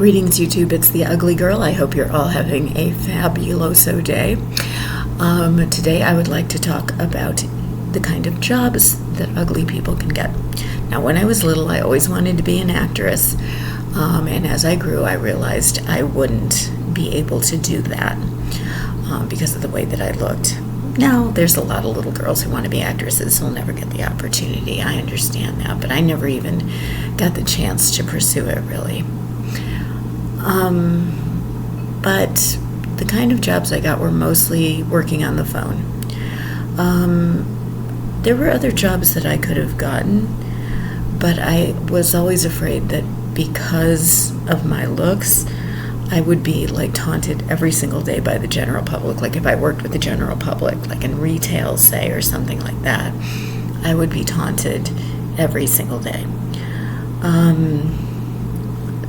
Greetings, YouTube. It's the Ugly Girl. I hope you're all having a fabuloso day. Today I would like to talk about the kind of jobs that ugly people can get. Now, when I was little, I always wanted to be an actress, and as I grew, I realized I wouldn't be able to do that because of the way that I looked. Now, there's a lot of little girls who want to be actresses who'll never get the opportunity. I understand that, but I never even got the chance to pursue it, really. But the kind of jobs I got were mostly working on the phone. There were other jobs that I could have gotten, but I was always afraid that because of my looks, I would be taunted every single day by the general public. Like if I worked with the general public, like in retail, say, or something like that, I would be taunted every single day.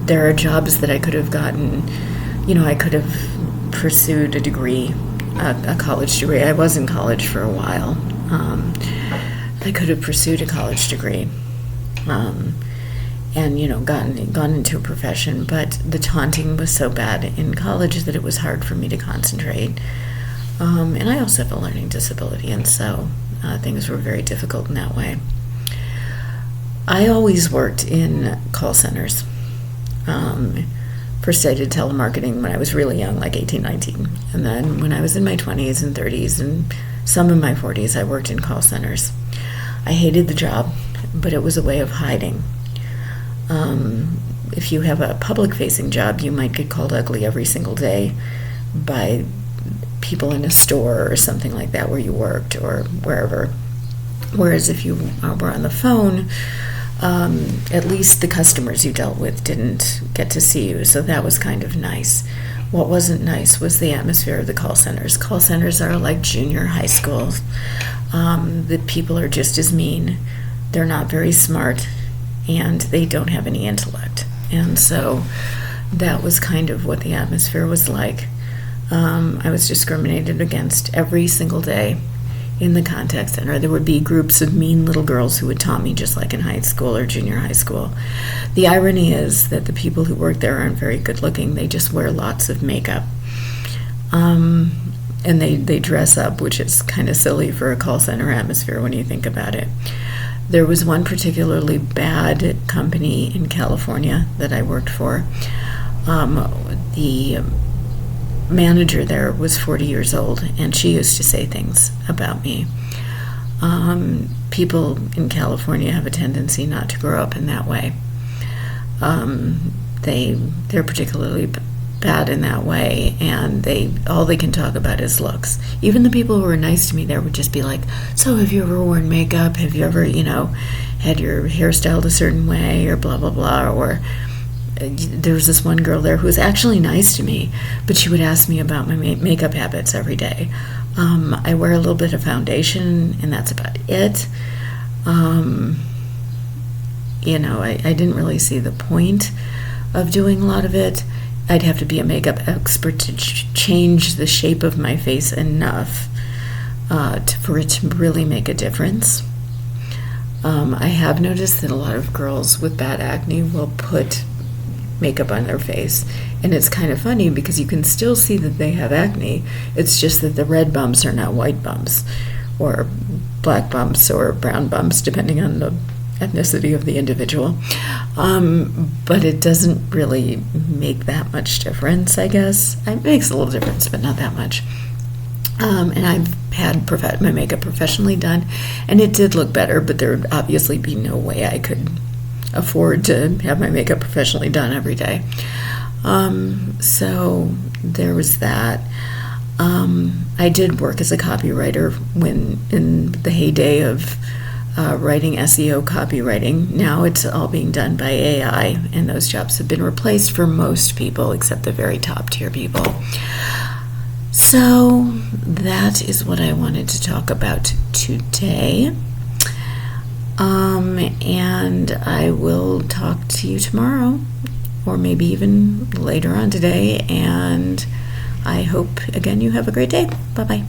There are jobs that I could have gotten. I could have pursued a degree, a college degree. I was in college for a while. I could have pursued a college degree, and gone into a profession. But the taunting was so bad in college that it was hard for me to concentrate. And I also have a learning disability, and so things were very difficult in that way. I always worked in call centers. First I did telemarketing when I was really young, like 18, 19. And then when I was in my 20s and 30s and some in my 40s, I worked in call centers. I hated the job, but it was a way of hiding. If you have a public-facing job, you might get called ugly every single day by people in a store or something like that where you worked or wherever. Whereas if you were on the phone, at least the customers you dealt with didn't get to see you, so that was kind of nice. What wasn't nice was the atmosphere of the call centers. Call centers are like junior high schools. The people are just as mean. They're not very smart, and they don't have any intellect. And so that was kind of what the atmosphere was like. I was discriminated against every single day. In the contact center, there would be groups of mean little girls who would taunt me just like in high school or junior high school. The irony is that the people who work there aren't very good looking. They just wear lots of makeup. And they dress up, which is kind of silly for a call center atmosphere when you think about it. There was one particularly bad company in California that I worked for. The manager there was 40 years old, and she used to say things about me. People in California have a tendency not to grow up in that way. They're particularly bad in that way, and all they can talk about is looks. Even the people who were nice to me there would just be like, so have you ever worn makeup? Have you ever, had your hair styled a certain way, or blah, blah, blah, or there was this one girl there who was actually nice to me, but she would ask me about my makeup habits every day. I wear a little bit of foundation, and that's about it. I didn't really see the point of doing a lot of it. I'd have to be a makeup expert to change the shape of my face enough for it to really make a difference. I have noticed that a lot of girls with bad acne will put makeup on their face, and it's kind of funny because you can still see that they have acne. It's just that the red bumps are not white bumps or black bumps or brown bumps, depending on the ethnicity of the individual. But it doesn't really make that much difference, I guess. It makes a little difference, but not that much. And I've had my makeup professionally done, and it did look better, but there would obviously be no way I could afford to have my makeup professionally done every day. So there was that. I did work as a copywriter in the heyday of writing SEO copywriting. Now it's all being done by AI, and those jobs have been replaced for most people except the very top tier people. So that is what I wanted to talk about today. And I will talk to you tomorrow, or maybe even later on today, and I hope, again, you have a great day. Bye-bye.